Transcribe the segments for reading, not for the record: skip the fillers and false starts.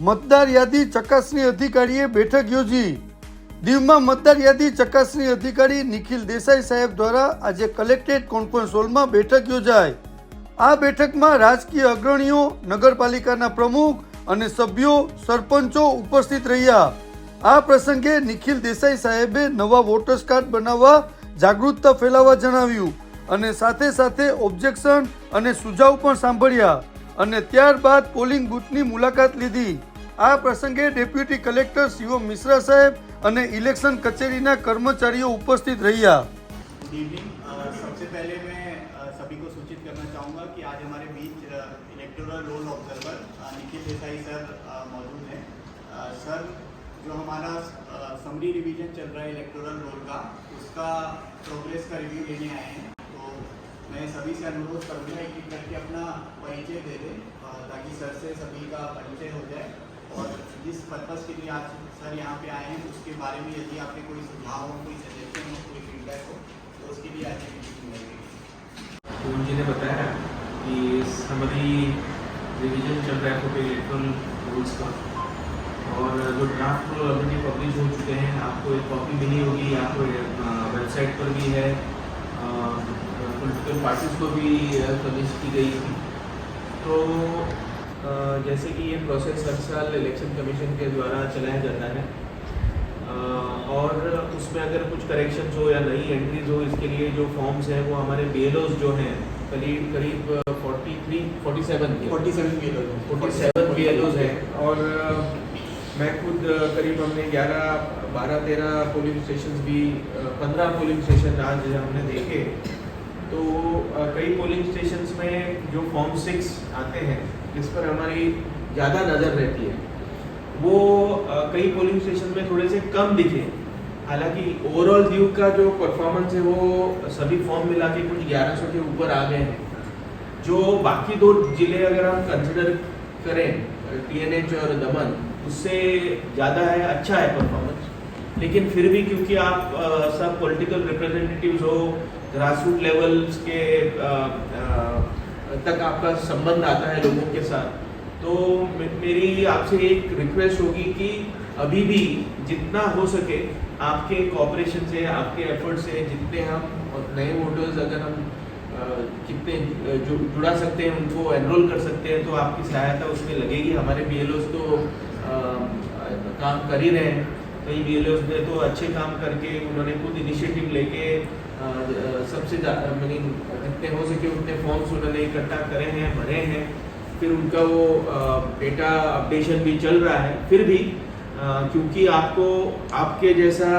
મતદાર યાદી ચકાસણી અધિકારીએ બેઠક યોજી। દીવમાં મતદાર યાદી ચકાસણી અધિકારી નિખિલ દેસાઈ સાહેબ દ્વારા આજે કલેક્ટરેટ કોન્ફરન્સ હોલમાં બેઠક યોજાઈ। આ બેઠકમાં રાજકીય અગ્રણીઓ, નગરપાલિકાના પ્રમુખ અને સભ્યો, સરપંચો ઉપસ્થિત રહ્યા। આ પ્રસંગે નિખિલ દેસાઈ સાહેબે નવા વોટર્સ કાર્ડ બનાવવા જાગૃતતા ફેલાવવા જણાવ્યું અને સાથે સાથે ઓબ્જેક્શન અને સુઝાવ પણ સાંભળ્યા અને ત્યારબાદ પોલિંગ બૂથની મુલાકાત લીધી। આ પ્રસંગે ડેપ્યુટી કલેક્ટર શિવમ મિશ્રા સાહેબ અને ઇલેક્શન કચેરીના કર્મચારીઓ ઉપસ્થિત રહ્યા। सबसे पहले मैं सभी को सूचित करना चाहूँगा कि आज हमारे बीच electoral roll observer Nikhil Desai sir मौजूद हैं। सर जो हमारा समरी रिवीजन चल रहा है इलेक्टोरल रोल का, उसका प्रोग्रेस का रिव्यू लेने आए हैं। तो मैं सभी से अनुरोध करूँगा एक एक करके अपना परिचय दे दें ताकि सर से सभी का परिचय हो जाए और जिस पर्पज़ के लिए आज सर यहाँ पे आए हैं उसके बारे में यदि आपके कोई सुझाव हो, कोई सजेशन हो, कोई फीडबैक हो तो उसके लिए आज की मीटिंग लगेगी। पूर्ण जी ने बताया कि समरी रिवीजन चल रहा है तो इलेक्ट्रल रूल्स का, और जो ड्राफ्ट ऑलरेडी पब्लिश हो चुके हैं, आपको एक कॉपी मिली होगी, आपको वेबसाइट पर भी है, पॉलिटिकल पार्टीज़ को भी पब्लिश की गई थी। तो जैसे कि ये प्रोसेस हर साल इलेक्शन कमीशन के द्वारा चलाया जाता है और उसमें अगर कुछ करेक्शंस हो या नई एंट्रीज हो, इसके लिए जो फॉर्म्स हैं वो हमारे BLOs जो हैं करीब 47 BLOs हैं। और मैं खुद करीब हमने 12-13 पोलिंग स्टेशन भी 15 पोलिंग स्टेशन आज हमने देखे। तो कई पोलिंग स्टेशंस में जो फॉर्म 6 आते हैं जिस पर हमारी ज़्यादा नज़र रहती है, वो कई पोलिंग स्टेशन में थोड़े से कम दिखे। हालांकि ओवरऑल दीव का जो परफॉर्मेंस है वो सभी फॉर्म मिला के कुछ 1100 के ऊपर आ गए हैं। जो बाकी 2 जिले अगर हम कंसिडर करें, TNH और दमन, उससे ज़्यादा है, अच्छा है परफॉर्मेंस। लेकिन फिर भी क्योंकि आप सब पॉलिटिकल रिप्रेजेंटेटिव्स हो, ग्रासरूट लेवल्स के तक आपका संबंध आता है लोगों के साथ, तो मेरी आपसे एक रिक्वेस्ट होगी कि अभी भी जितना हो सके आपके कोऑपरेशन से, आपके एफर्ट से जितने हम नए वोटर्स अगर हम कितने जुड़ा सकते हैं, उनको एनरोल कर सकते हैं, तो आपकी सहायता उसमें लगेगी। हमारे BLOs तो काम कर ही रहे हैं, कई BLOs ने तो अच्छे काम करके उन्होंने खुद इनिशिएटिव लेके सबसे जितने हो सके उतने फॉर्म्स उन्होंने इकट्ठा करे हैं, भरे हैं। फिर उनका वो डेटा अपडेशन भी चल रहा है। फिर भी क्योंकि आपको आपके जैसा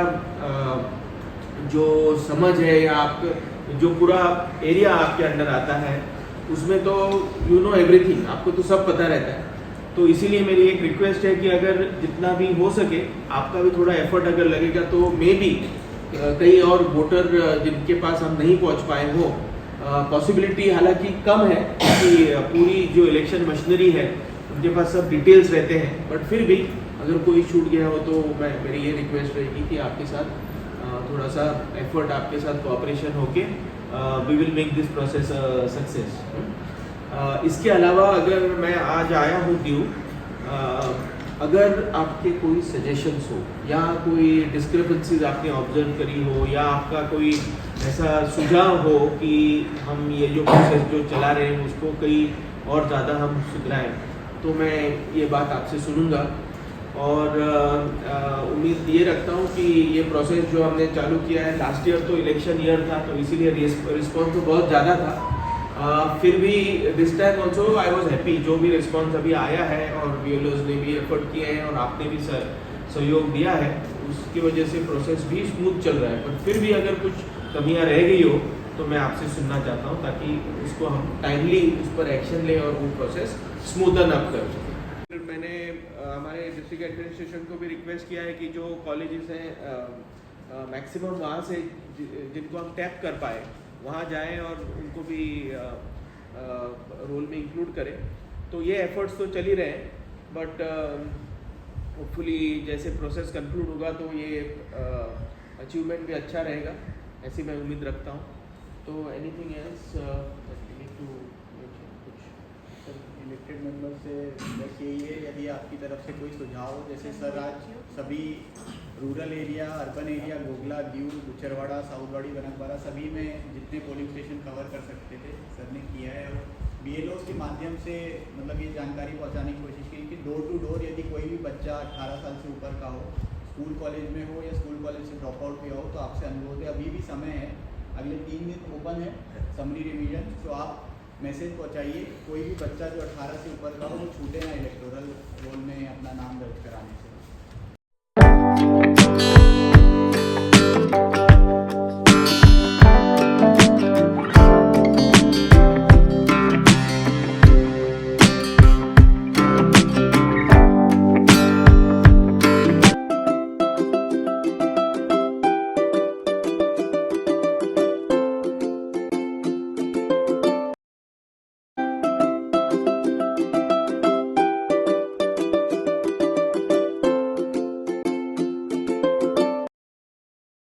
जो समझ है या आपका जो पूरा एरिया आपके अंडर आता है उसमें तो यू नो एवरीथिंग, आपको तो सब पता रहता है। तो इसीलिए मेरी एक रिक्वेस्ट है कि अगर जितना भी हो सके आपका भी थोड़ा एफर्ट अगर लगेगा तो मे बी कई और वोटर जिनके पास हम नहीं पहुंच पाए हो, पॉसिबिलिटी हालांकि कम है कि पूरी जो इलेक्शन मशीनरी है उनके पास सब डिटेल्स रहते हैं, बट फिर भी अगर कोई छूट गया हो तो मेरी ये रिक्वेस्ट रहेगी कि आपके साथ थोड़ा सा एफर्ट, आपके साथ कोऑपरेशन होके we will make this process success. इसके अलावा अगर मैं आज आया हूँ दीव, अगर आपके कोई सजेशंस हो या कोई डिस्क्रिपेंसीज आपने ऑब्जर्व करी हो या आपका कोई ऐसा सुझाव हो कि हम ये जो प्रोसेस जो चला रहे हैं उसको कहीं और ज़्यादा हम सुधराएं, तो मैं ये बात आपसे सुनूंगा। और उम्मीद ये रखता हूँ कि ये प्रोसेस जो हमने चालू किया है, लास्ट ईयर तो इलेक्शन ईयर था तो इसीलिए रिस्पॉन्स तो बहुत ज़्यादा था, फिर भी this time also I was happy जो भी रिस्पॉन्स अभी आया है और BLOs ने भी एफर्ट किए हैं और आपने भी सहयोग दिया है, उसकी वजह से प्रोसेस भी स्मूथ चल रहा है। पर फिर भी अगर कुछ कमियां रह गई हो तो मैं आपसे सुनना चाहता हूं ताकि उसको हम टाइमली उस पर एक्शन लें और वो प्रोसेस स्मूथन अप कर सकें। मैंने हमारे डिस्ट्रिक्ट एडमिनिस्ट्रेशन को भी रिक्वेस्ट किया है कि जो कॉलेजेस हैं मैक्सिमम वहाँ से जिनको हम टैप कर पाए वहाँ जाएं और उनको भी रोल में इंक्लूड करें। तो ये एफर्ट्स तो चल ही रहे हैं, बट होपफुली जैसे प्रोसेस कंक्लूड होगा तो ये अचीवमेंट भी अच्छा रहेगा, ऐसी मैं उम्मीद रखता हूँ। तो एनीथिंग एल्स इलेक्टेड मेंबर से रिक्वेस्ट यही है, यदि आपकी तरफ से कोई सुझाव हो, जैसे सर आज सभी rural area, urban area, Gogla, Diu, Gucharwada, Southwadi, Banakbara सभी में जितने पोलिंग स्टेशन कवर कर सकते थे सर ने किया है। और BLOs के माध्यम से मतलब ये जानकारी पहुंचाने की कोशिश की कि डोर टू डोर यदि कोई भी बच्चा 18 साल से ऊपर का हो, स्कूल कॉलेज में हो या स्कूल कॉलेज से ड्रॉप आउट किया हो, तो आपसे अनुरोध है, अभी भी समय है, अगले 3 दिन ओपन है समरी रिवीजन, तो आप मैसेज पहुंचाइए। कोई भी बच्चा जो 18 से ऊपर का हो वो छूटे ना इलेक्टोरल रोल में अपना नाम दर्ज कराने से।